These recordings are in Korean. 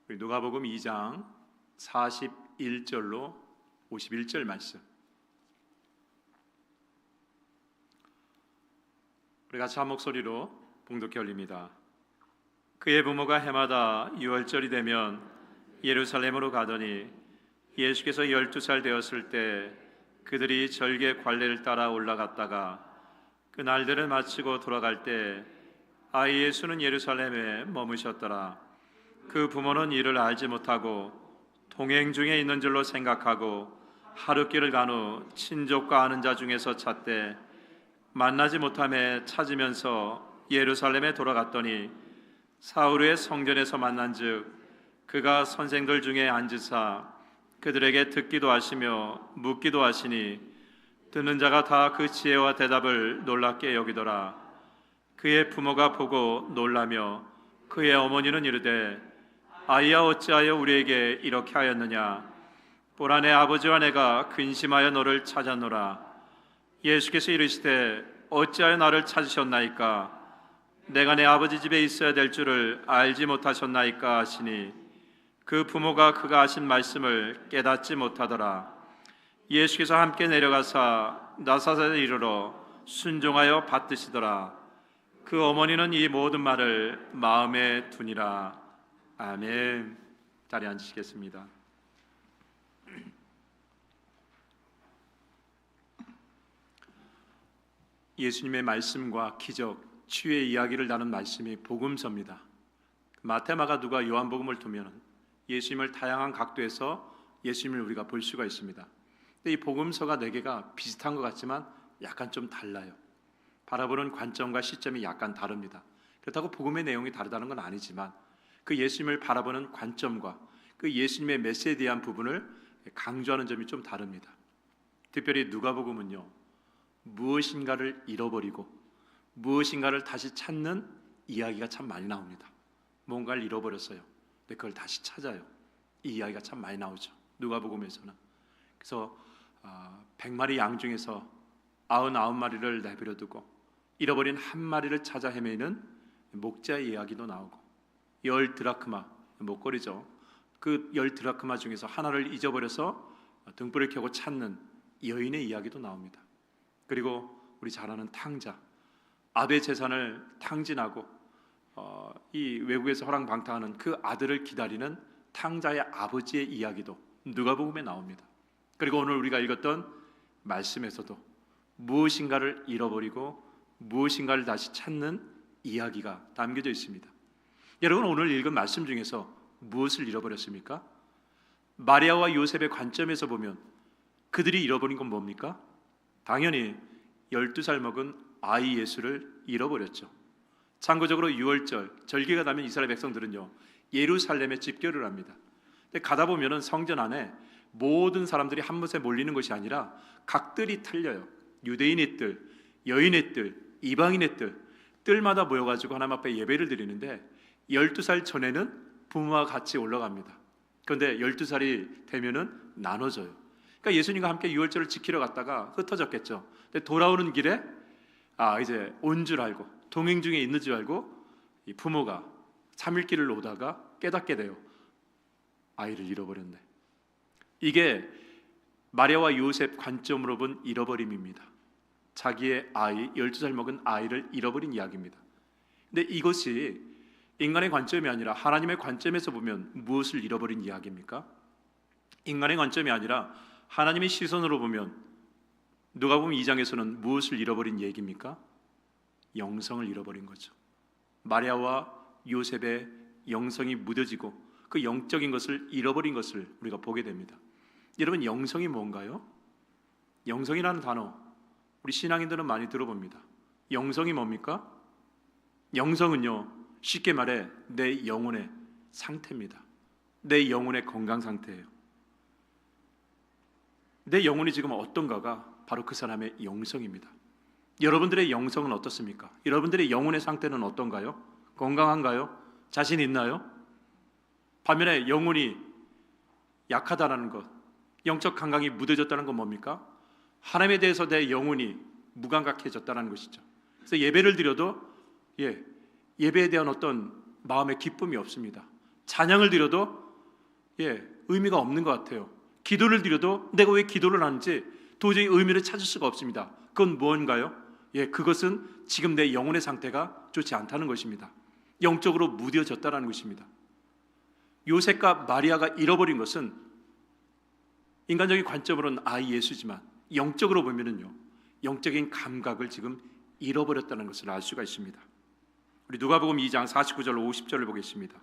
우리 누가복음 2장 41절로 51절 말씀, 우리 같이 한 목소리로 봉독해 올립니다. 그의 부모가 해마다 유월절이 되면 예루살렘으로 가더니 예수께서 12살 되었을 때 그들이 절개 관례를 따라 올라갔다가 그 날들을 마치고 돌아갈 때 아이 예수는 예루살렘에 머무셨더라. 그 부모는 이를 알지 못하고 동행 중에 있는 줄로 생각하고 하룻길을 간 후 친족과 아는 자 중에서 찾되 만나지 못함에 찾으면서 예루살렘에 돌아갔더니 사흘 성전에서 만난즉 그가 선생들 중에 앉으사 그들에게 듣기도 하시며 묻기도 하시니 듣는 자가 다 그 지혜와 대답을 놀랍게 여기더라. 그의 부모가 보고 놀라며 그의 어머니는 이르되 아이야 어찌하여 우리에게 이렇게 하였느냐? 보라 내 아버지와 내가 근심하여 너를 찾았노라. 예수께서 이르시되 어찌하여 나를 찾으셨나이까? 내가 내 아버지 집에 있어야 될 줄을 알지 못하셨나이까 하시니 그 부모가 그가 하신 말씀을 깨닫지 못하더라. 예수께서 함께 내려가사 나사렛에 이르러 순종하여 받드시더라. 그 어머니는 이 모든 말을 마음에 두니라. 아멘. 자리에 앉으시겠습니다. 예수님의 말씀과 기적, 치유의 이야기를 나눈 말씀이 복음서입니다. 마태, 마가, 누가, 요한복음을 두면 예수님을 다양한 각도에서 예수님을 우리가 볼 수가 있습니다. 근데 이 복음서가 네 개가 비슷한 것 같지만 약간 좀 달라요. 바라보는 관점과 시점이 약간 다릅니다. 그렇다고 복음의 내용이 다르다는 건 아니지만 그 예수님을 바라보는 관점과 그 예수님의 메시지에 대한 부분을 강조하는 점이 좀 다릅니다. 특별히 누가복음은요, 무엇인가를 잃어버리고 무엇인가를 다시 찾는 이야기가 참 많이 나옵니다. 뭔가를 잃어버렸어요. 근데 그걸 다시 찾아요. 이 이야기가 참 많이 나오죠. 누가복음에서는. 그래서 100마리 양 중에서 99마리를 내버려 두고 잃어버린 한 마리를 찾아 헤매는 목자의 이야기도 나오고 10 드라크마, 목걸이죠. 그 10 드라크마 중에서 하나를 잊어버려서 등불을 켜고 찾는 여인의 이야기도 나옵니다. 그리고 우리 잘 아는 탕자, 아베 재산을 탕진하고 이 외국에서 허랑방탕하는 그 아들을 기다리는 탕자의 아버지의 이야기도 누가복음에 나옵니다. 그리고 오늘 우리가 읽었던 말씀에서도 무엇인가를 잃어버리고 무엇인가를 다시 찾는 이야기가 담겨져 있습니다. 여러분, 오늘 읽은 말씀 중에서 무엇을 잃어버렸습니까? 마리아와 요셉의 관점에서 보면 그들이 잃어버린 건 뭡니까? 당연히 12살 먹은 아이 예수를 잃어버렸죠. 참고적으로 6월절 절기가 나면 이스라엘 백성들은요, 예루살렘에 집결을 합니다. 근데 가다 보면은 성전 안에 모든 사람들이 한 곳에 몰리는 것이 아니라 각들이 틀려요. 유대인의 뜰, 여인의 뜰, 이방인의 뜰, 뜰마다 모여가지고 하나님 앞에 예배를 드리는데 12살 전에는 부모와 같이 올라갑니다. 그런데 12살이 되면은 나눠져요. 그러니까 예수님과 함께 6월절을 지키러 갔다가 흩어졌겠죠. 근데 돌아오는 길에 이제 온 줄 알고 동행 중에 있는 줄 알고 이 부모가 3일길을 오다가 깨닫게 돼요. 아이를 잃어버렸네. 이게 마리아와 요셉 관점으로 본 잃어버림입니다. 자기의 아이, 12살 먹은 아이를 잃어버린 이야기입니다. 근데 이것이 인간의 관점이 아니라 하나님의 관점에서 보면 무엇을 잃어버린 이야기입니까? 인간의 관점이 아니라 하나님의 시선으로 보면 누가복음 2장에서는 무엇을 잃어버린 얘기입니까? 영성을 잃어버린 거죠. 마리아와 요셉의 영성이 무뎌지고 그 영적인 것을 잃어버린 것을 우리가 보게 됩니다. 여러분, 영성이 뭔가요? 영성이라는 단어 우리 신앙인들은 많이 들어봅니다. 영성이 뭡니까? 영성은요, 쉽게 말해 내 영혼의 상태입니다. 내 영혼의 건강 상태예요. 내 영혼이 지금 어떤가가 바로 그 사람의 영성입니다. 여러분들의 영성은 어떻습니까? 여러분들의 영혼의 상태는 어떤가요? 건강한가요? 자신 있나요? 반면에 영혼이 약하다는 것, 영적 감각이 무뎌졌다는 건 뭡니까? 하나님에 대해서 내 영혼이 무감각해졌다는 것이죠. 그래서 예배를 드려도 예배에 대한 어떤 마음의 기쁨이 없습니다. 찬양을 드려도 의미가 없는 것 같아요. 기도를 드려도 내가 왜 기도를 하는지 도저히 의미를 찾을 수가 없습니다. 그건 뭔가요? 그것은 지금 내 영혼의 상태가 좋지 않다는 것입니다. 영적으로 무뎌졌다는 것입니다. 요셉과 마리아가 잃어버린 것은 인간적인 관점으로는 아이 예수지만 영적으로 보면은요, 영적인 감각을 지금 잃어버렸다는 것을 알 수가 있습니다. 우리 누가복음 2장 49절로 50절을 보겠습니다.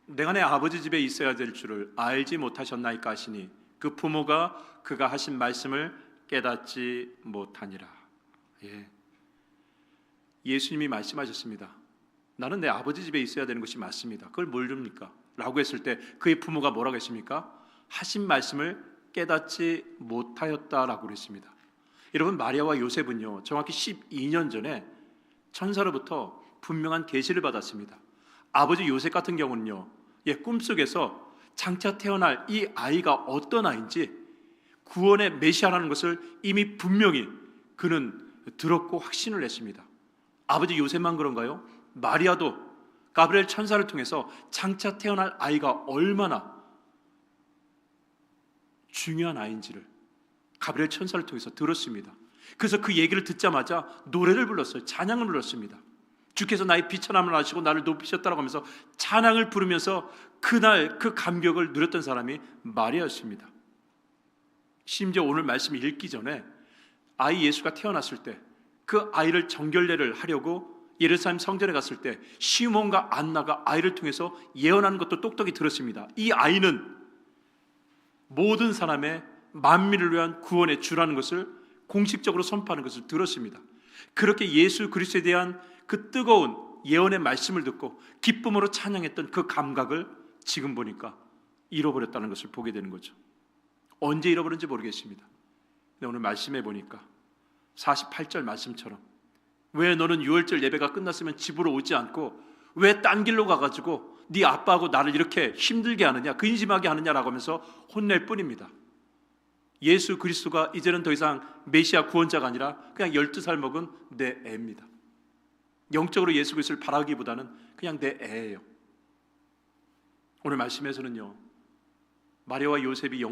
내가 내 아버지 집에 있어야 될 줄을 알지 못하셨나이까 하시니 그 부모가 그가 하신 말씀을 깨닫지 못하니라. 예수님이 말씀하셨습니다. 나는 내 아버지 집에 있어야 되는 것이 맞습니다. 그걸 모릅니까? 라고 했을 때 그의 부모가 뭐라고 했습니까? 하신 말씀을 깨닫지 못하였다라고 그랬습니다. 여러분, 마리아와 요셉은요, 정확히 12년 전에 천사로부터 분명한 계시를 받았습니다. 아버지 요셉 같은 경우는요, 꿈속에서 장차 태어날 이 아이가 어떤 아이인지 구원의 메시아라는 것을 이미 분명히 그는 들었고 확신을 했습니다. 아버지 요셉만 그런가요? 마리아도 가브리엘 천사를 통해서 장차 태어날 아이가 얼마나 중요한 아이인지를 가브리엘 천사를 통해서 들었습니다. 그래서 그 얘기를 듣자마자 노래를 불렀어요. 찬양을 불렀습니다. 주께서 나의 비천함을 아시고 나를 높이셨다라고 하면서 찬양을 부르면서 그날 그 감격을 누렸던 사람이 마리아였습니다. 심지어 오늘 말씀을 읽기 전에 아이 예수가 태어났을 때 그 아이를 정결례를 하려고 예루살렘 성전에 갔을 때 시몬과 안나가 아이를 통해서 예언하는 것도 똑똑히 들었습니다. 이 아이는 모든 사람의 만민을 위한 구원의 주라는 것을 공식적으로 선포하는 것을 들었습니다. 그렇게 예수 그리스도에 대한 그 뜨거운 예언의 말씀을 듣고 기쁨으로 찬양했던 그 감각을 지금 보니까 잃어버렸다는 것을 보게 되는 거죠. 언제 잃어버렸는지 모르겠습니다. 근데 오늘 말씀해 보니까 48절 말씀처럼 왜 너는 유월절 예배가 끝났으면 집으로 오지 않고 왜 딴 길로 가가지고 네 아빠하고 나를 이렇게 힘들게 하느냐, 근심하게 하느냐라고 하면서 혼낼 뿐입니다. 예수 그리스도가 이제는 더 이상 메시아 구원자가 아니라 그냥 12살 먹은 내 애입니다. 영적으로 예수 그리스도를 바라기보다는 그냥 내 애예요. 오늘 말씀에서는요, 마리아와 요셉이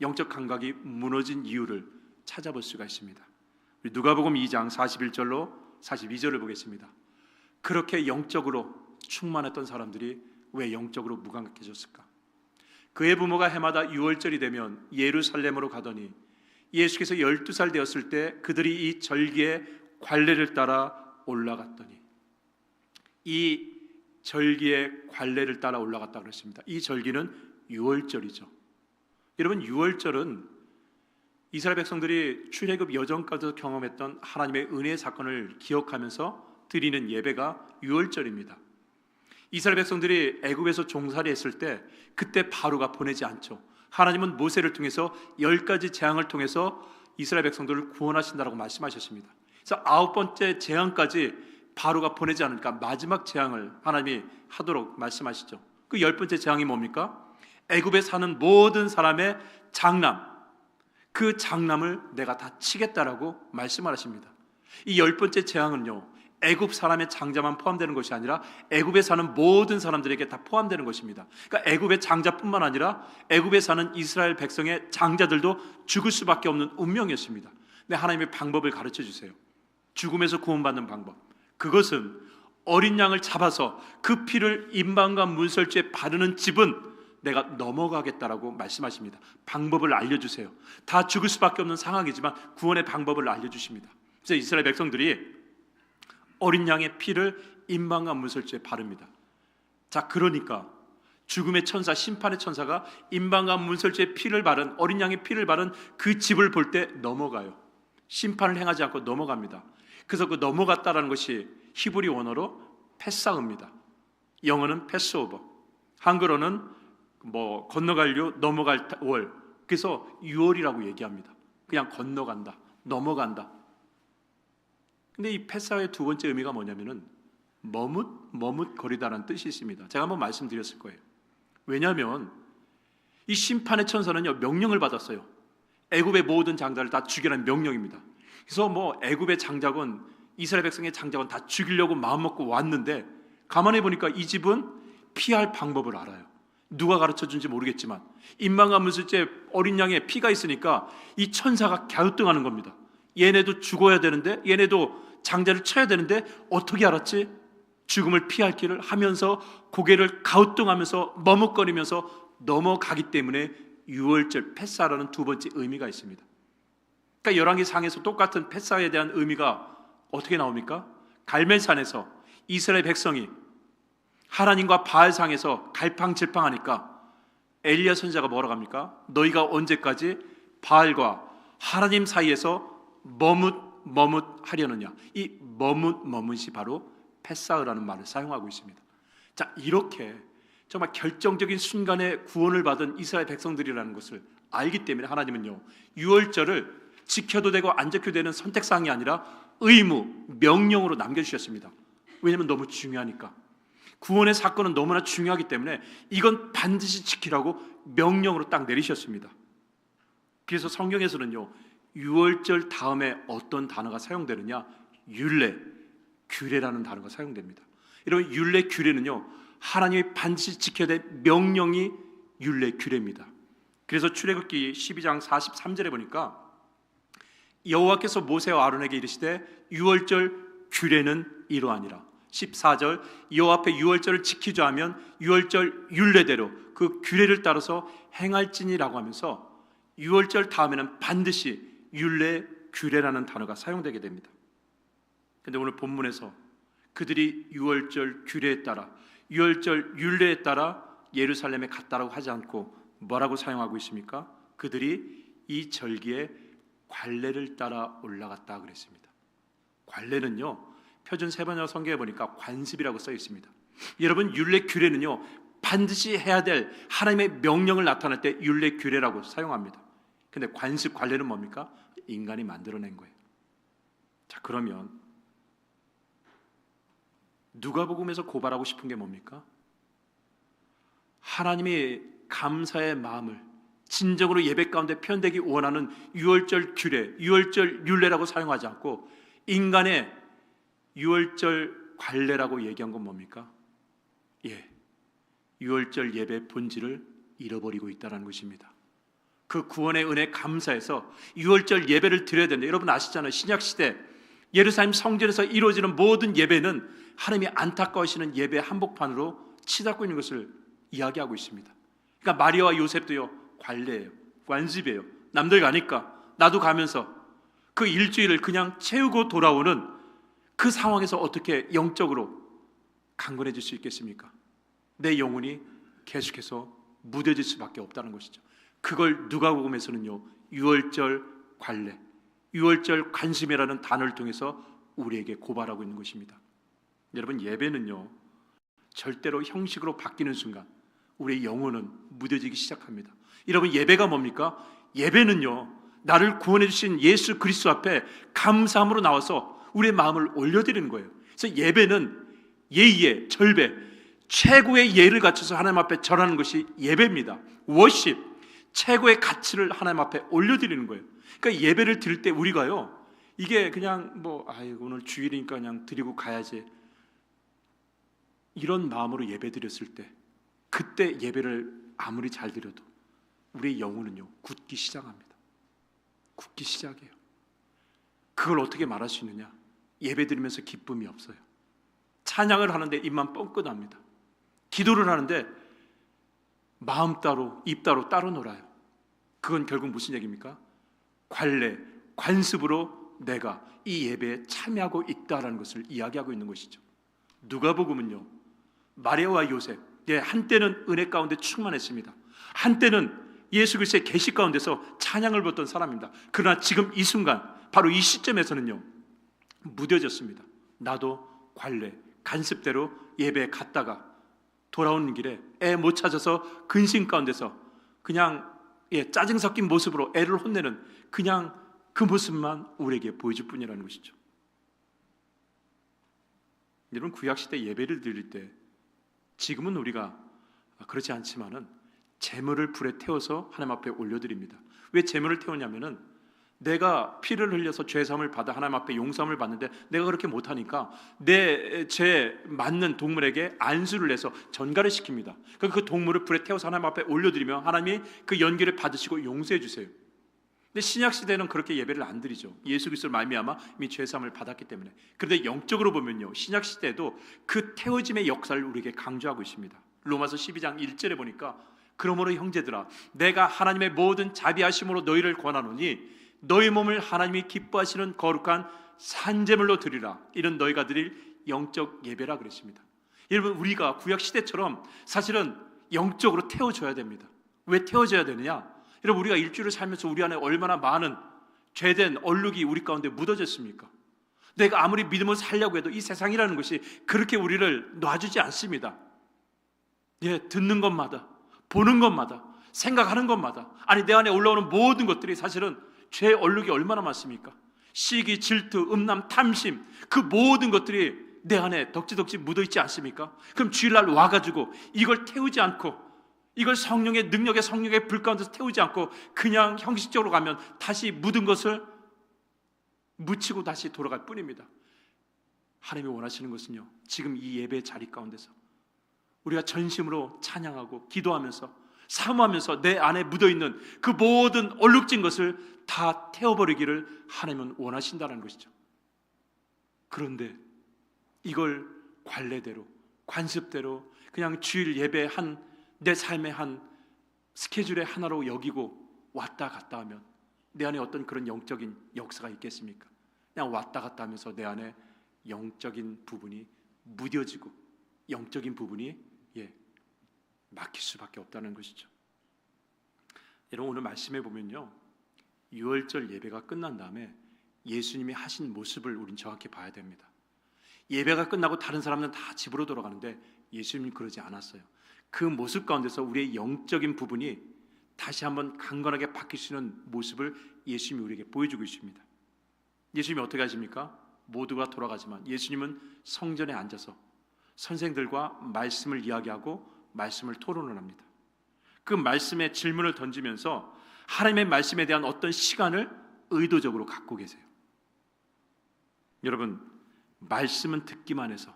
영적 감각이 무너진 이유를 찾아볼 수가 있습니다. 우리 누가복음 2장 41절로 42절을 보겠습니다. 그렇게 영적으로 충만했던 사람들이 왜 영적으로 무감각해졌을까? 그의 부모가 해마다 유월절이 되면 예루살렘으로 가더니 예수께서 12살 되었을 때 그들이 이 절기의 관례를 따라 올라갔더니, 이 절기의 관례를 따라 올라갔다 그랬습니다. 이 절기는 유월절이죠. 여러분, 유월절은 이스라엘 백성들이 출애굽 여정까지 경험했던 하나님의 은혜의 사건을 기억하면서 드리는 예배가 유월절입니다. 이스라엘 백성들이 애굽에서 종살이했을 때 그때 바로가 보내지 않죠. 하나님은 모세를 통해서 10가지 재앙을 통해서 이스라엘 백성들을 구원하신다라고 말씀하셨습니다. 그래서 9번째 재앙까지 바로가 보내지 않으니까 마지막 재앙을 하나님이 하도록 말씀하시죠. 그 10번째 재앙이 뭡니까? 애굽에 사는 모든 사람의 장남, 그 장남을 내가 다 치겠다라고 말씀을 하십니다. 이 10번째 재앙은요, 애굽 사람의 장자만 포함되는 것이 아니라 애굽에 사는 모든 사람들에게 다 포함되는 것입니다. 그러니까 애굽의 장자뿐만 아니라 애굽에 사는 이스라엘 백성의 장자들도 죽을 수밖에 없는 운명이었습니다. 근데 하나님의 방법을 가르쳐 주세요. 죽음에서 구원받는 방법, 그것은 어린 양을 잡아서 그 피를 임방과 문설주에 바르는 집은 내가 넘어가겠다라고 말씀하십니다. 방법을 알려주세요. 다 죽을 수밖에 없는 상황이지만 구원의 방법을 알려주십니다. 그래서 이스라엘 백성들이 어린 양의 피를 임방과 문설주에 바릅니다. 자, 그러니까 죽음의 천사, 심판의 천사가 임방과 문설주에 피를 바른, 어린 양의 피를 바른 그 집을 볼 때 넘어가요. 심판을 행하지 않고 넘어갑니다. 그래서 그 넘어갔다라는 것이 히브리 원어로 패사입니다. 영어는 패스오버, 한글어는 건너갈류, 넘어갈 월. 그래서 유월이라고 얘기합니다. 그냥 건너간다, 넘어간다. 근데 이 패사의 두 번째 의미가 뭐냐면은 머뭇거리다라는 뜻이 있습니다. 제가 한번 말씀드렸을 거예요. 왜냐하면 이 심판의 천사는요, 명령을 받았어요. 애굽의 모든 장자를 다 죽이라는 명령입니다. 그래서 애굽의 장자건 이스라엘 백성의 장자건 다 죽이려고 마음먹고 왔는데 가만히 보니까 이 집은 피할 방법을 알아요. 누가 가르쳐준지 모르겠지만 임망가 문술제 어린 양의 피가 있으니까 이 천사가 갸우뚱하는 겁니다. 얘네도 죽어야 되는데, 얘네도 장자를 쳐야 되는데 어떻게 알았지? 죽음을 피할 길을 하면서 고개를 가우뚱하면서 머뭇거리면서 넘어가기 때문에 유월절 패사라는 두 번째 의미가 있습니다. 그러니까 열왕기상에서 똑같은 패사에 대한 의미가 어떻게 나옵니까? 갈멜산에서 이스라엘 백성이 하나님과 바알상에서 갈팡질팡하니까 엘리야 선지자가 뭐라고 합니까? 너희가 언제까지 바알과 하나님 사이에서 머뭇하려느냐. 이 머뭇이 바로 패사흐라는 말을 사용하고 있습니다. 자, 이렇게 정말 결정적인 순간에 구원을 받은 이스라엘 백성들이라는 것을 알기 때문에 하나님은요, 유월절을 지켜도 되고 안 지켜도 되는 선택사항이 아니라 의무, 명령으로 남겨주셨습니다. 왜냐하면 너무 중요하니까. 구원의 사건은 너무나 중요하기 때문에 이건 반드시 지키라고 명령으로 딱 내리셨습니다. 그래서 성경에서는요, 유월절 다음에 어떤 단어가 사용되느냐? 율례, 규례라는 단어가 사용됩니다. 여러분, 율례, 규례는요, 하나님이 반드시 지켜야 될 명령이 율례, 규례입니다. 그래서 출애굽기 12장 43절에 보니까 여호와께서 모세와 아론에게 이르시되 유월절 규례는 이러하니라. 14절 여호와 앞에 유월절을 지키자 하면 유월절 율례대로 그 규례를 따라서 행할지니라고 하면서 유월절 다음에는 반드시 율례, 규례라는 단어가 사용되게 됩니다. 그런데 오늘 본문에서 그들이 유월절 규례에 따라, 유월절 율례에 따라 예루살렘에 갔다라고 하지 않고 뭐라고 사용하고 있습니까? 그들이 이 절기에 관례를 따라 올라갔다 그랬습니다. 관례는요, 표준 세번역 성경에 보니까 관습이라고 써 있습니다. 여러분, 율례 규례는요, 반드시 해야 될 하나님의 명령을 나타낼 때 율례 규례라고 사용합니다. 근데 관습, 관례는 뭡니까? 인간이 만들어낸 거예요. 자, 그러면 누가복음에서 고발하고 싶은 게 뭡니까? 하나님이 감사의 마음을 진정으로 예배 가운데 표현되기 원하는 유월절 규례, 유월절 율례라고 사용하지 않고 인간의 유월절 관례라고 얘기한 건 뭡니까? 유월절 예배 본질을 잃어버리고 있다는 것입니다. 그 구원의 은혜 감사해서 유월절 예배를 드려야 되는데, 여러분 아시잖아요. 신약시대 예루살렘 성전에서 이루어지는 모든 예배는 하나님이 안타까워하시는 예배 한복판으로 치닫고 있는 것을 이야기하고 있습니다. 그러니까 마리아와 요셉도요, 관례예요, 관습이에요. 남들 가니까 나도 가면서 그 일주일을 그냥 채우고 돌아오는 그 상황에서 어떻게 영적으로 강건해질 수 있겠습니까? 내 영혼이 계속해서 무뎌질 수밖에 없다는 것이죠. 그걸 누가복음에서는요, 유월절 관례, 유월절 관심이라는 단어를 통해서 우리에게 고발하고 있는 것입니다. 여러분, 예배는요, 절대로 형식으로 바뀌는 순간 우리의 영혼은 무뎌지기 시작합니다. 여러분, 예배가 뭡니까? 예배는요, 나를 구원해 주신 예수 그리스도 앞에 감사함으로 나와서 우리의 마음을 올려드리는 거예요. 그래서 예배는 예의에 절배, 최고의 예를 갖춰서 하나님 앞에 절하는 것이 예배입니다. 워십, 최고의 가치를 하나님 앞에 올려드리는 거예요. 그러니까 예배를 드릴 때 우리가요, 이게 그냥 오늘 주일이니까 그냥 드리고 가야지, 이런 마음으로 예배 드렸을 때, 그때 예배를 아무리 잘 드려도 우리의 영혼은요, 굳기 시작합니다. 굳기 시작해요. 그걸 어떻게 말할 수 있느냐? 예배 드리면서 기쁨이 없어요. 찬양을 하는데 입만 뻥끗합니다. 기도를 하는데 마음 따로 입 따로 놀아요. 그건 결국 무슨 얘기입니까? 관례, 관습으로 내가 이 예배에 참여하고 있다라는 것을 이야기하고 있는 것이죠. 누가복음은요, 마리아와 요셉, 한때는 은혜 가운데 충만했습니다. 한때는 예수 그리스도의 계시 가운데서 찬양을 받던 사람입니다. 그러나 지금 이 순간, 바로 이 시점에서는요, 무뎌졌습니다. 나도 관례, 간습대로 예배에 갔다가 돌아오는 길에 애 못 찾아서 근심 가운데서 그냥 짜증 섞인 모습으로 애를 혼내는 그냥 그 모습만 우리에게 보여줄 뿐이라는 것이죠. 여러분, 구약시대 예배를 드릴 때, 지금은 우리가 그렇지 않지만은 제물을 불에 태워서 하나님 앞에 올려드립니다. 왜 제물을 태우냐면은 내가 피를 흘려서 죄사함을 받아 하나님 앞에 용서함을 받는데 내가 그렇게 못하니까 내 죄 맞는 동물에게 안수를 해서 전가를 시킵니다. 그 동물을 불에 태워서 하나님 앞에 올려드리면 하나님이 그 연기를 받으시고 용서해 주세요. 근데 신약 시대는 그렇게 예배를 안 드리죠. 예수 그리스도를 말미암아 이미 죄사함을 받았기 때문에. 그런데 영적으로 보면요, 신약 시대도 그 태워짐의 역사를 우리에게 강조하고 있습니다. 로마서 12장 1절에 보니까 그러므로 형제들아 내가 하나님의 모든 자비하심으로 너희를 권하노니 너희 몸을 하나님이 기뻐하시는 거룩한 산제물로 드리라. 이런 너희가 드릴 영적 예배라 그랬습니다. 여러분, 우리가 구약 시대처럼 사실은 영적으로 태워줘야 됩니다. 왜 태워줘야 되느냐? 여러분, 우리가 일주일을 살면서 우리 안에 얼마나 많은 죄된 얼룩이 우리 가운데 묻어졌습니까? 내가 아무리 믿음을 살려고 해도 이 세상이라는 것이 그렇게 우리를 놔주지 않습니다. 듣는 것마다, 보는 것마다, 생각하는 것마다, 아니 내 안에 올라오는 모든 것들이 사실은 죄의 얼룩이 얼마나 많습니까? 시기, 질투, 음란, 탐심, 그 모든 것들이 내 안에 덕지덕지 묻어있지 않습니까? 그럼 주일날 와가지고 이걸 태우지 않고, 이걸 성령의 능력의 성령의 불 가운데서 태우지 않고 그냥 형식적으로 가면 다시 묻은 것을 묻히고 다시 돌아갈 뿐입니다. 하나님이 원하시는 것은요, 지금 이 예배 자리 가운데서 우리가 전심으로 찬양하고 기도하면서 사모하면서 내 안에 묻어있는 그 모든 얼룩진 것을 다 태워버리기를 하나님은 원하신다는 것이죠. 그런데 이걸 관례대로, 관습대로 그냥 주일 예배 내 삶의 한 스케줄의 하나로 여기고 왔다 갔다 하면 내 안에 어떤 그런 영적인 역사가 있겠습니까? 그냥 왔다 갔다 하면서 내 안에 영적인 부분이 무뎌지고 영적인 부분이 막힐 수밖에 없다는 것이죠. 여러분, 오늘 말씀해 보면요, 유월절 예배가 끝난 다음에 예수님이 하신 모습을 우린 정확히 봐야 됩니다. 예배가 끝나고 다른 사람들은 다 집으로 돌아가는데 예수님은 그러지 않았어요. 그 모습 가운데서 우리의 영적인 부분이 다시 한번 강건하게 바뀔 수 있는 모습을 예수님이 우리에게 보여주고 있습니다. 예수님이 어떻게 하십니까? 모두가 돌아가지만 예수님은 성전에 앉아서 선생들과 말씀을 이야기하고 말씀을 토론을 합니다. 그 말씀에 질문을 던지면서 하나님의 말씀에 대한 어떤 시간을 의도적으로 갖고 계세요. 여러분, 말씀은 듣기만 해서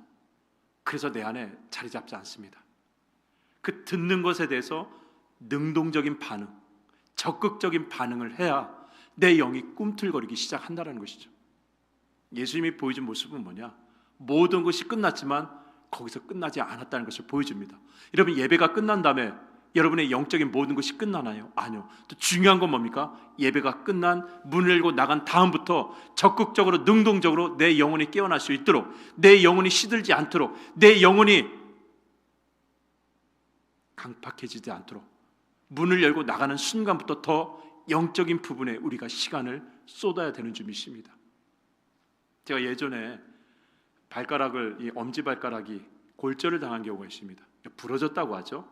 그래서 내 안에 자리 잡지 않습니다. 그 듣는 것에 대해서 능동적인 반응, 적극적인 반응을 해야 내 영이 꿈틀거리기 시작한다는 것이죠. 예수님이 보여준 모습은 뭐냐? 모든 것이 끝났지만 거기서 끝나지 않았다는 것을 보여줍니다. 여러분, 예배가 끝난 다음에 여러분의 영적인 모든 것이 끝나나요? 아니요. 또 중요한 건 뭡니까? 예배가 끝난 문을 열고 나간 다음부터 적극적으로 능동적으로 내 영혼이 깨어날 수 있도록, 내 영혼이 시들지 않도록, 내 영혼이 강팍해지지 않도록 문을 열고 나가는 순간부터 더 영적인 부분에 우리가 시간을 쏟아야 되는 줄 믿습니다. 제가 예전에 이 엄지발가락이 골절을 당한 경우가 있습니다. 부러졌다고 하죠.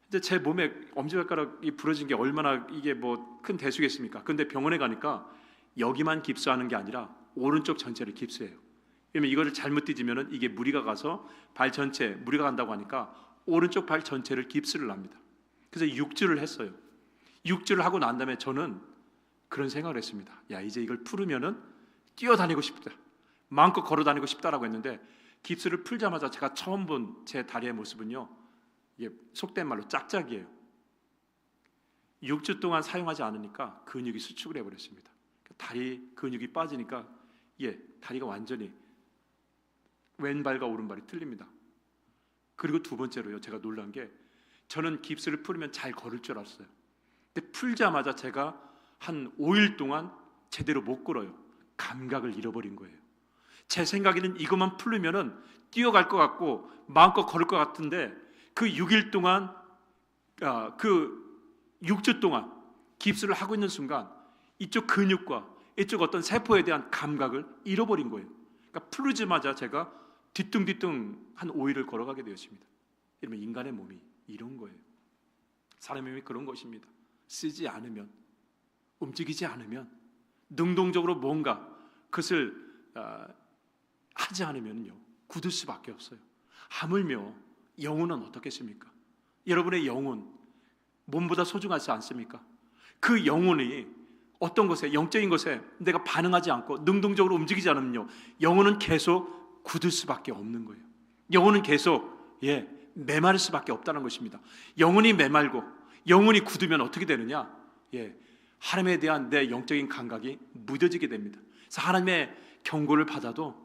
근데 제 몸에 엄지발가락이 부러진 게 얼마나 이게 뭐 큰 대수겠습니까? 근데 병원에 가니까 여기만 깁스하는 게 아니라 오른쪽 전체를 깁스해요. 왜냐면 이거를 잘못 뒤지면은 이게 무리가 가서 발 전체 무리가 간다고 하니까 오른쪽 발 전체를 깁스를 합니다. 그래서 6주를 했어요. 6주를 하고 난 다음에 저는 그런 생각을 했습니다. 야, 이제 이걸 풀으면은 뛰어다니고 싶다, 마음껏 걸어다니고 싶다라고 했는데, 깁스를 풀자마자 제가 처음 본 제 다리의 모습은요, 이게 속된 말로 짝짝이에요. 6주 동안 사용하지 않으니까 근육이 수축을 해버렸습니다. 다리 근육이 빠지니까 다리가 완전히 왼발과 오른발이 틀립니다. 그리고 두 번째로요, 제가 놀란 게, 저는 깁스를 풀면 잘 걸을 줄 알았어요. 근데 풀자마자 제가 한 5일 동안 제대로 못 걸어요. 감각을 잃어버린 거예요. 제 생각에는 이것만 풀리면은 뛰어갈 것 같고 마음껏 걸을 것 같은데, 그 6일 동안, 그 6주 동안 깁스를 하고 있는 순간 이쪽 근육과 이쪽 어떤 세포에 대한 감각을 잃어버린 거예요. 그러니까 풀리자마자 제가 뒤뚱뒤뚱 한 5일을 걸어가게 되었습니다. 이러면 인간의 몸이 이런 거예요. 사람의 몸이 그런 것입니다. 쓰지 않으면, 움직이지 않으면, 능동적으로 뭔가 그것을 하지 않으면요, 굳을 수밖에 없어요. 하물며 영혼은 어떻겠습니까? 여러분의 영혼 몸보다 소중하지 않습니까? 그 영혼이 어떤 것에, 영적인 것에 내가 반응하지 않고 능동적으로 움직이지 않으면요, 영혼은 계속 굳을 수밖에 없는 거예요. 영혼은 계속 메마를 수밖에 없다는 것입니다. 영혼이 메말고 영혼이 굳으면 어떻게 되느냐? 하나님에 대한 내 영적인 감각이 무뎌지게 됩니다. 그래서 하나님의 경고를 받아도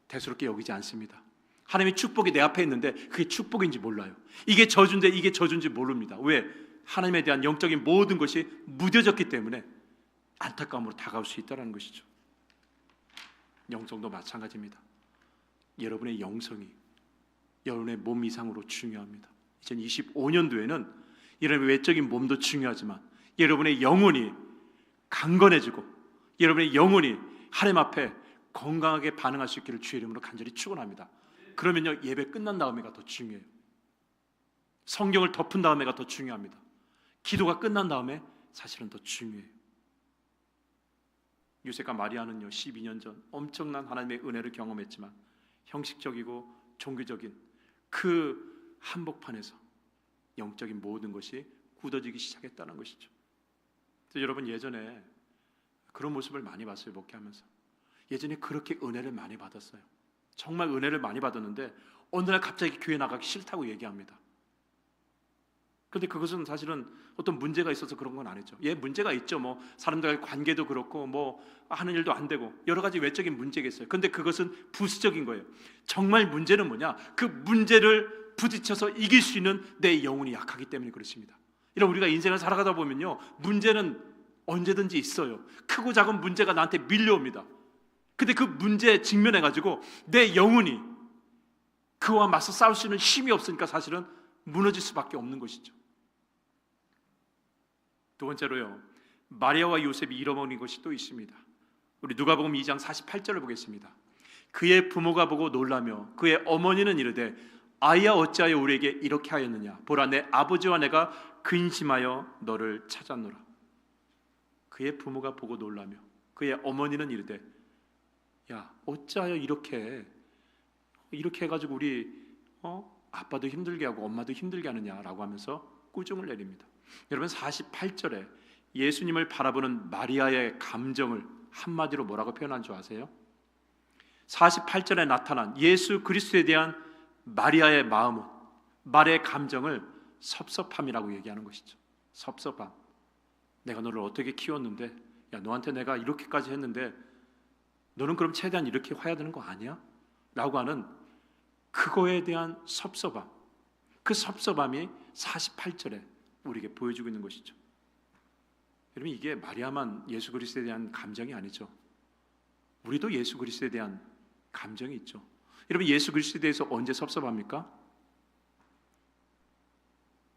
대수롭게 여기지 않습니다. 하나님의 축복이 내 앞에 있는데 그게 축복인지 몰라요. 이게 저주인데 이게 저주인지 모릅니다. 왜? 하나님에 대한 영적인 모든 것이 무뎌졌기 때문에 안타까움으로 다가올 수 있다는 것이죠. 영성도 마찬가지입니다. 여러분의 영성이 여러분의 몸 이상으로 중요합니다. 2025년도에는 여러분의 외적인 몸도 중요하지만 여러분의 영혼이 강건해지고 여러분의 영혼이 하나님 앞에 건강하게 반응할 수 있기를 주의 이름으로 간절히 축원합니다. 그러면요, 예배 끝난 다음에가 더 중요해요. 성경을 덮은 다음에가 더 중요합니다. 기도가 끝난 다음에 사실은 더 중요해요. 요셉과 마리아는요, 12년 전 엄청난 하나님의 은혜를 경험했지만 형식적이고 종교적인 그 한복판에서 영적인 모든 것이 굳어지기 시작했다는 것이죠. 그래서 여러분, 예전에 그런 모습을 많이 봤어요. 목회하면서 예전에 그렇게 은혜를 많이 받았어요. 정말 은혜를 많이 받았는데 어느 날 갑자기 교회 나가기 싫다고 얘기합니다. 그런데 그것은 사실은 어떤 문제가 있어서 그런 건 아니죠. 문제가 있죠. 뭐 사람들과의 관계도 그렇고 뭐 하는 일도 안 되고 여러 가지 외적인 문제가 있어요. 그런데 그것은 부수적인 거예요. 정말 문제는 뭐냐? 그 문제를 부딪혀서 이길 수 있는 내 영혼이 약하기 때문에 그렇습니다. 이런 우리가 인생을 살아가다 보면요, 문제는 언제든지 있어요. 크고 작은 문제가 나한테 밀려옵니다. 근데 그 문제에 직면해가지고 내 영혼이 그와 맞서 싸울 수 있는 힘이 없으니까 사실은 무너질 수밖에 없는 것이죠. 두 번째로요, 마리아와 요셉이 잃어버린 것이 또 있습니다. 우리 누가복음 2장 48절을 보겠습니다. 그의 부모가 보고 놀라며 그의 어머니는 이르되 아이야 어찌하여 우리에게 이렇게 하였느냐? 보라, 내 아버지와 내가 근심하여 너를 찾았노라. 그의 부모가 보고 놀라며 그의 어머니는 이르되, 야, 어찌하여 이렇게 해가지고 우리 아빠도 힘들게 하고 엄마도 힘들게 하느냐라고 하면서 꾸중을 내립니다. 여러분, 48절에 예수님을 바라보는 마리아의 감정을 한마디로 뭐라고 표현한 줄 아세요? 48절에 나타난 예수 그리스도에 대한 마리아의 마음은, 마리아의 감정을 섭섭함이라고 얘기하는 것이죠. 섭섭함. 내가 너를 어떻게 키웠는데, 야, 너한테 내가 이렇게까지 했는데 너는 그럼 최대한 이렇게 해야 되는 거 아니야? 라고 하는 그거에 대한 섭섭함. 그 섭섭함이 48절에 우리에게 보여주고 있는 것이죠. 여러분, 이게 마리아만 예수 그리스도에 대한 감정이 아니죠. 우리도 예수 그리스도에 대한 감정이 있죠. 여러분, 예수 그리스도에 대해서 언제 섭섭합니까?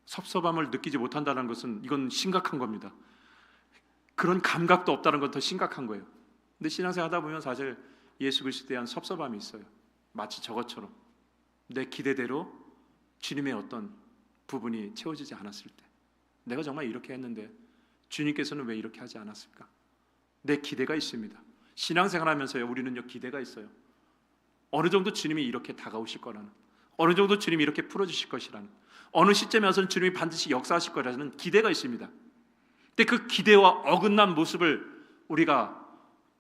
섭섭함을 느끼지 못한다는 것은 이건 심각한 겁니다. 그런 감각도 없다는 건 더 심각한 거예요. 근데 신앙생활 하다 보면 사실 예수 그리스도에 대한 섭섭함이 있어요. 마치 저것처럼 내 기대대로 주님의 어떤 부분이 채워지지 않았을 때, 내가 정말 이렇게 했는데 주님께서는 왜 이렇게 하지 않았을까? 내 기대가 있습니다. 신앙생활 하면서요, 우리는요, 기대가 있어요. 어느 정도 주님이 이렇게 다가오실 거라는, 어느 정도 주님이 이렇게 풀어주실 것이라는, 어느 시점에 와서는 주님이 반드시 역사하실 거라는 기대가 있습니다. 근데 그 기대와 어긋난 모습을 우리가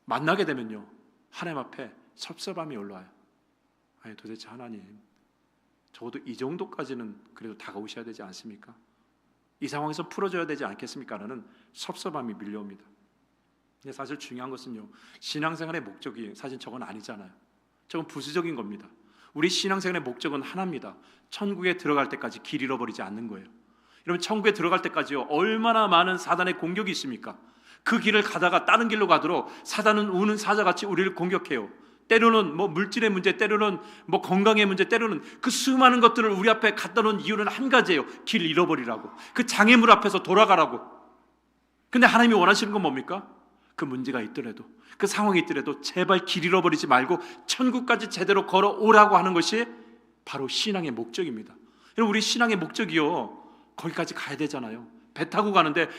만나게 되면요, 하나님 앞에 섭섭함이 올라와요. 아니, 도대체 하나님, 적어도 이 정도까지는 그래도 다가오셔야 되지 않습니까? 이 상황에서 풀어줘야 되지 않겠습니까? 라는 섭섭함이 밀려옵니다. 근데 사실 중요한 것은요, 신앙생활의 목적이 사실 저건 아니잖아요. 저건 부수적인 겁니다. 우리 신앙생활의 목적은 하나입니다. 천국에 들어갈 때까지 길 잃어버리지 않는 거예요. 여러분, 천국에 들어갈 때까지요, 얼마나 많은 사단의 공격이 있습니까? 그 길을 가다가 다른 길로 가도록 사단은 우는 사자같이 우리를 공격해요. 때로는 뭐 물질의 문제, 때로는 뭐 건강의 문제, 때로는 그 수많은 것들을 우리 앞에 갖다 놓은 이유는 한 가지예요. 길 잃어버리라고, 그 장애물 앞에서 돌아가라고. 근데 하나님이 원하시는 건 뭡니까? 그 문제가 있더라도, 그 상황이 있더라도 제발 길 잃어버리지 말고 천국까지 제대로 걸어오라고 하는 것이 바로 신앙의 목적입니다. 여러분, 우리 신앙의 목적이요, 거기까지 가야 되잖아요. 배 타고 가는데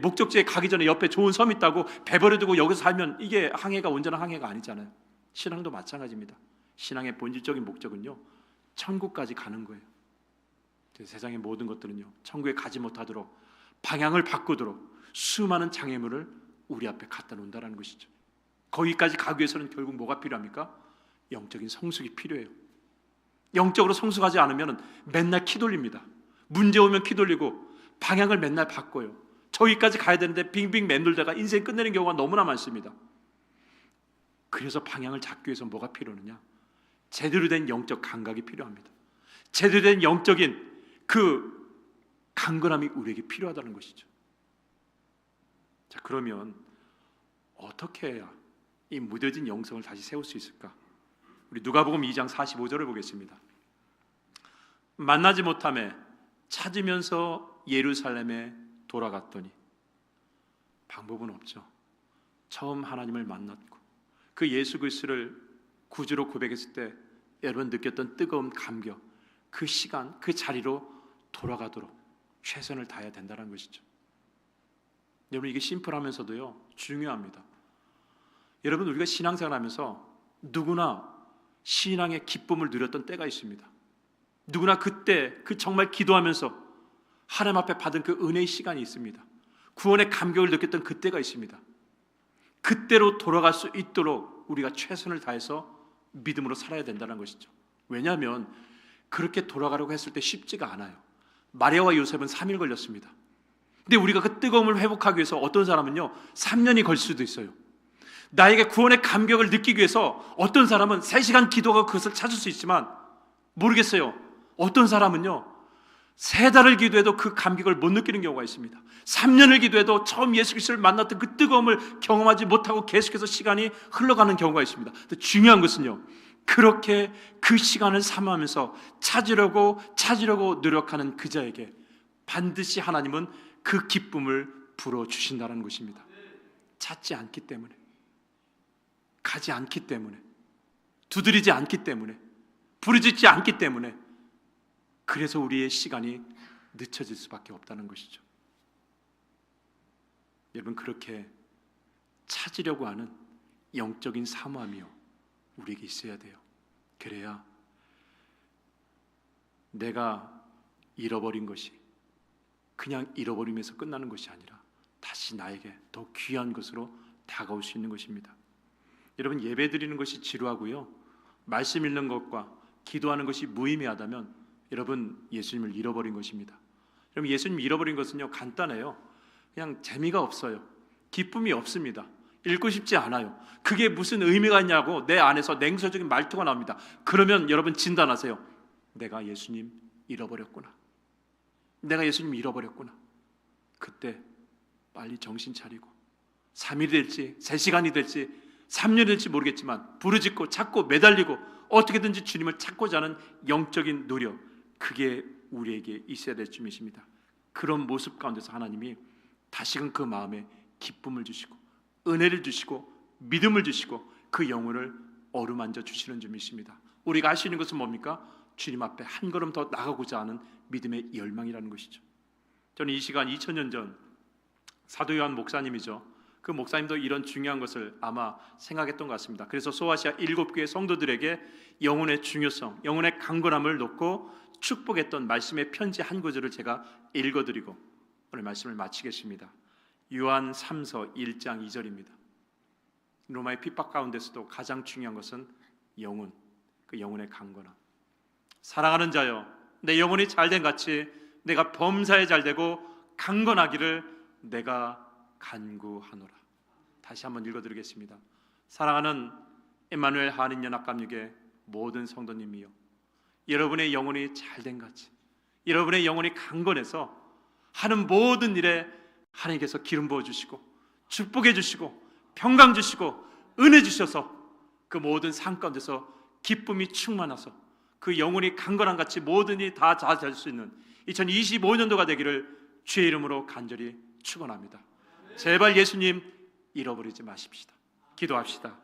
목적지에 가기 전에 옆에 좋은 섬 있다고 배 버려두고 여기서 살면 이게 항해가 온전한 항해가 아니잖아요. 신앙도 마찬가지입니다. 신앙의 본질적인 목적은요, 천국까지 가는 거예요. 세상의 모든 것들은요, 천국에 가지 못하도록 방향을 바꾸도록 수많은 장애물을 우리 앞에 갖다 놓는다는 것이죠. 거기까지 가기 위해서는 결국 뭐가 필요합니까? 영적인 성숙이 필요해요. 영적으로 성숙하지 않으면 맨날 키 돌립니다. 문제 오면 키 돌리고 방향을 맨날 바꿔요. 저기까지 가야 되는데 빙빙 맴돌다가 인생 끝내는 경우가 너무나 많습니다. 그래서 방향을 잡기 위해서 뭐가 필요하느냐? 제대로 된 영적 감각이 필요합니다. 제대로 된 영적인 그 강건함이 우리에게 필요하다는 것이죠. 자, 그러면 어떻게 해야 이 무뎌진 영성을 다시 세울 수 있을까? 우리 누가복음 2장 45절을 보겠습니다. 만나지 못하매 찾으면서 예루살렘에 돌아갔더니, 방법은 없죠. 처음 하나님을 만났고 그 예수 그리스도를 구주로 고백했을 때 여러분 느꼈던 뜨거운 감격, 그 시간, 그 자리로 돌아가도록 최선을 다해야 된다는 것이죠. 여러분, 이게 심플하면서도요 중요합니다. 여러분, 우리가 신앙생활하면서 누구나 신앙의 기쁨을 누렸던 때가 있습니다. 누구나 그때 그 정말 기도하면서 하나님 앞에 받은 그 은혜의 시간이 있습니다. 구원의 감격을 느꼈던 그때가 있습니다. 그때로 돌아갈 수 있도록 우리가 최선을 다해서 믿음으로 살아야 된다는 것이죠. 왜냐하면 그렇게 돌아가려고 했을 때 쉽지가 않아요. 마리아와 요셉은 3일 걸렸습니다. 근데 우리가 그 뜨거움을 회복하기 위해서 어떤 사람은요 3년이 걸릴 수도 있어요. 나에게 구원의 감격을 느끼기 위해서 어떤 사람은 3시간 기도가 그것을 찾을 수 있지만, 모르겠어요, 어떤 사람은요 3달을 기도해도 그 감격을 못 느끼는 경우가 있습니다. 3년을 기도해도 처음 예수 그리스도를 만났던 그 뜨거움을 경험하지 못하고 계속해서 시간이 흘러가는 경우가 있습니다. 근데 중요한 것은요, 그렇게 그 시간을 삼으면서 찾으려고 노력하는 그 자에게 반드시 하나님은 그 기쁨을 불어주신다는 것입니다. 찾지 않기 때문에, 가지 않기 때문에, 두드리지 않기 때문에, 부르짖지 않기 때문에, 그래서 우리의 시간이 늦춰질 수밖에 없다는 것이죠. 여러분, 그렇게 찾으려고 하는 영적인 사모함이요 우리에게 있어야 돼요. 그래야 내가 잃어버린 것이 그냥 잃어버리면서 끝나는 것이 아니라 다시 나에게 더 귀한 것으로 다가올 수 있는 것입니다. 여러분, 예배 드리는 것이 지루하고요, 말씀 읽는 것과 기도하는 것이 무의미하다면 여러분 예수님을 잃어버린 것입니다. 여러분, 예수님 잃어버린 것은요 간단해요. 그냥 재미가 없어요. 기쁨이 없습니다. 읽고 싶지 않아요. 그게 무슨 의미가 있냐고 내 안에서 냉소적인 말투가 나옵니다. 그러면 여러분 진단하세요. 내가 예수님 잃어버렸구나. 내가 예수님 잃어버렸구나. 그때 빨리 정신 차리고 3일이 될지 3시간이 될지 3년이 될지 모르겠지만 부르짖고 찾고 매달리고 어떻게든지 주님을 찾고자 하는 영적인 노력, 그게 우리에게 있어야 될 줄이십니다. 그런 모습 가운데서 하나님이 다시금 그 마음에 기쁨을 주시고 은혜를 주시고 믿음을 주시고 그 영혼을 어루만져 주시는 줄이십니다. 우리가 할 수 있는 것은 뭡니까? 주님 앞에 한 걸음 더 나가고자 하는 믿음의 열망이라는 것이죠. 저는 이 시간 2000년 전 사도 요한 목사님이죠. 그 목사님도 이런 중요한 것을 아마 생각했던 것 같습니다. 그래서 소아시아 7교회 성도들에게 영혼의 중요성, 영혼의 강건함을 놓고 축복했던 말씀의 편지 한 구절을 제가 읽어드리고 오늘 말씀을 마치겠습니다. 요한 3서 1장 2절입니다. 로마의 핍박 가운데서도 가장 중요한 것은 영혼, 그 영혼의 강건함. 사랑하는 자여, 내 영혼이 잘된 같이 내가 범사에 잘되고 강건하기를 내가 간구하노라. 다시 한번 읽어드리겠습니다. 사랑하는 임마누엘 한인연합감육의 모든 성도님이여, 여러분의 영혼이 잘된 같이, 여러분의 영혼이 강건해서 하는 모든 일에 하나님께서 기름 부어주시고 축복해 주시고 평강 주시고 은혜 주셔서 그 모든 삶 가운데서 기쁨이 충만하서 그 영혼이 강건한 같이 모든 일이 다 잘 될 수 있는 2025년도가 되기를 주의 이름으로 간절히 축원합니다. 제발 예수님 잃어버리지 마십시다. 기도합시다.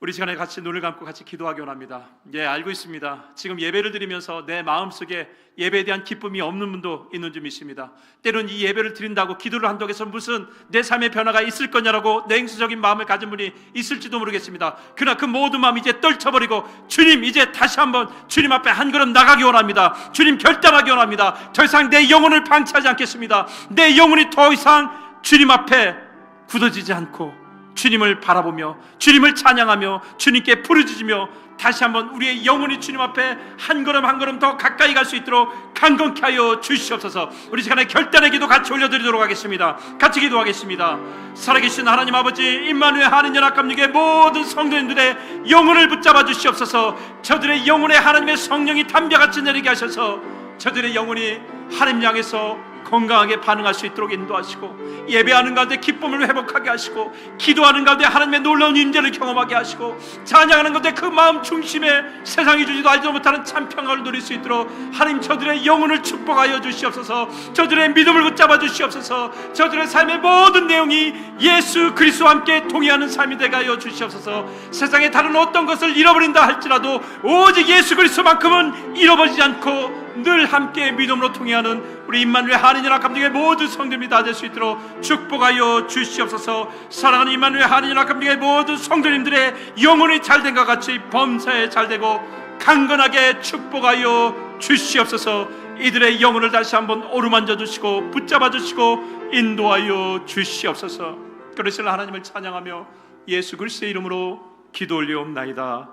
우리 시간에 같이 눈을 감고 같이 기도하기 원합니다. 예, 알고 있습니다. 지금 예배를 드리면서 내 마음속에 예배에 대한 기쁨이 없는 분도 있는 줄 믿습니다. 때로는 이 예배를 드린다고 기도를 한다고 해서 무슨 내 삶의 변화가 있을 거냐라고 냉소적인 마음을 가진 분이 있을지도 모르겠습니다. 그러나 그 모든 마음 이제 떨쳐버리고 주님, 이제 다시 한번 주님 앞에 한 걸음 나가기 원합니다. 주님 결단하기 원합니다. 더 이상 내 영혼을 방치하지 않겠습니다. 내 영혼이 더 이상 주님 앞에 굳어지지 않고 주님을 바라보며 주님을 찬양하며 주님께 부르짖으며 다시 한번 우리의 영혼이 주님 앞에 한 걸음 한 걸음 더 가까이 갈 수 있도록 강건케 하여 주시옵소서. 우리 시간에 결단의 기도 같이 올려드리도록 하겠습니다. 같이 기도하겠습니다. 살아계신 하나님 아버지, 임마누엘 한인연합감육의 모든 성도님들의 영혼을 붙잡아 주시옵소서. 저들의 영혼에 하나님의 성령이 담벼같이 내리게 하셔서 저들의 영혼이 하나님 향해서 건강하게 반응할 수 있도록 인도하시고, 예배하는 가운데 기쁨을 회복하게 하시고, 기도하는 가운데 하나님의 놀라운 임재를 경험하게 하시고, 찬양하는 가운데 그 마음 중심에 세상이 주지도 알지도 못하는 참 평안을 누릴 수 있도록 하나님 저들의 영혼을 축복하여 주시옵소서. 저들의 믿음을 붙잡아 주시옵소서. 저들의 삶의 모든 내용이 예수 그리스도와 함께 동의하는 삶이 되게 하여 주시옵소서. 세상의 다른 어떤 것을 잃어버린다 할지라도 오직 예수 그리스도만큼은 잃어버리지 않고 늘 함께 믿음으로 통해하는 우리 임마누엘 한인연합감육의 모든 성도님이 다 될 수 있도록 축복하여 주시옵소서. 사랑하는 임마누엘 한인연합감육의 모든 성도님들의 영혼이 잘된 것 같이 범사에 잘되고 강건하게 축복하여 주시옵소서. 이들의 영혼을 다시 한번 어루만져 주시고 붙잡아 주시고 인도하여 주시옵소서. 그러신 하나님을 찬양하며 예수 그리스도의 이름으로 기도 올리옵나이다.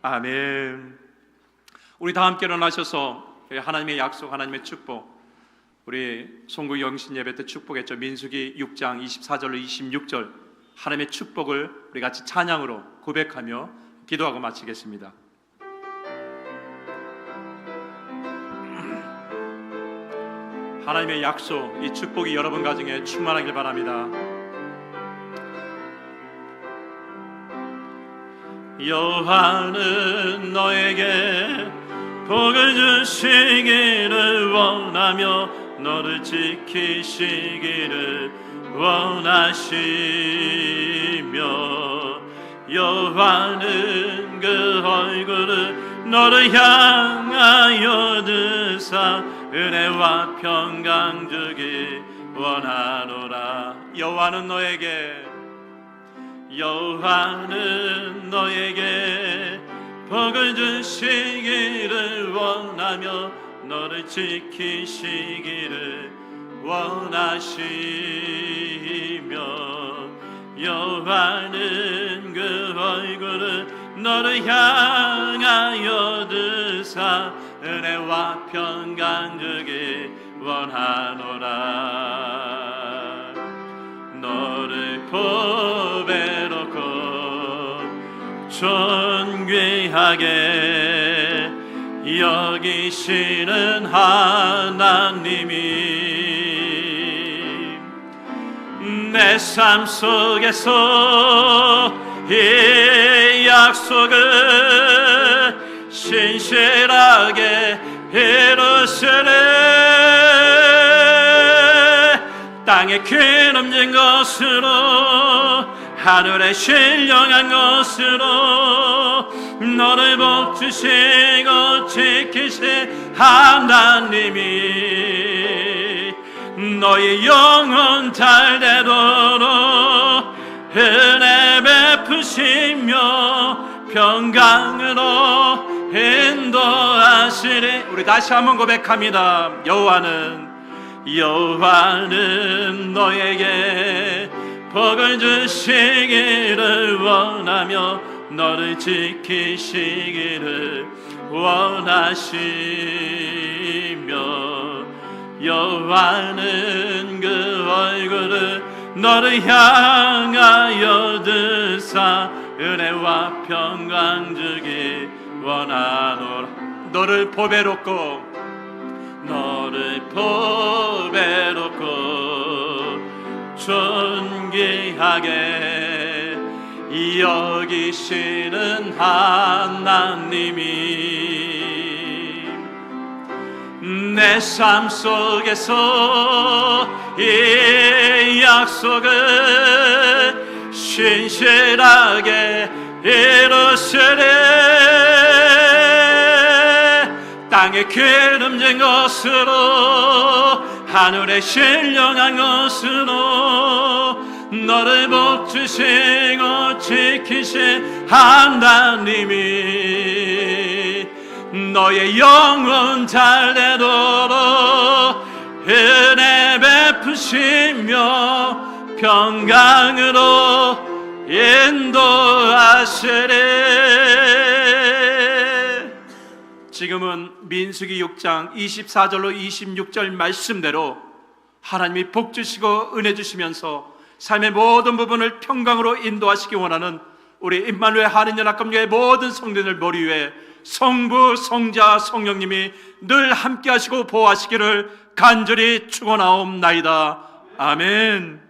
아멘. 우리 다 함께 일어나셔서 하나님의 약속, 하나님의 축복, 우리 송구 영신 예배 때 축복했죠. 민수기 6장 24절로 26절 하나님의 축복을 우리 같이 찬양으로 고백하며 기도하고 마치겠습니다. 하나님의 약속, 이 축복이 여러분 가정에 충만하길 바랍니다. 여호와는 너에게 복을 주시기를 원하며 너를 지키시기를 원하시며, 여호와는 그 얼굴을 너를 향하여 드사 은혜와 평강 주기 원하노라. 여호와는 너에게 복을 주시기를 원하며 너를 지키시기를 원하시며, 여호와는 그 얼굴을 너를 향하여 드사 은혜와 평강 주기 원하노라. 너를 보배롭고 존귀하게 여기시는 하나님이 내 삶 속에서 이 약속을 신실하게 이루시네. 땅에 기름진 것으로 하늘에 신령한 것으로 너를 복주시고 지키신 하나님이 너의 영혼 잘되도록 은혜 베푸시며 평강으로 인도하시리. 우리 다시 한번 고백합니다. 여호와는 너에게 복을 주시기를 원하며 너를 지키시기를 원하시며, 여호와는 그 얼굴을 너를 향하여 드사 은혜와 평강 주기 원하노라. 너를 보배롭고 존귀하게 여기시는 하나님이 내 삶 속에서 이 약속을 신실하게 이루시리. 땅에 기름진 것으로 하늘에 신령한 것으로 너를 복주시고 지키신 하나님이 너의 영혼 잘되도록 은혜 베푸시며 평강으로 인도하시리. 지금은 민수기 6장 24절로 26절 말씀대로 하나님이 복 주시고 은혜 주시면서 삶의 모든 부분을 평강으로 인도하시기 원하는 우리 임마누엘 한인연합감교회 모든 성도들 머리 위에 성부, 성자, 성령님이 늘 함께 하시고 보호하시기를 간절히 축원하옵나이다. 아멘.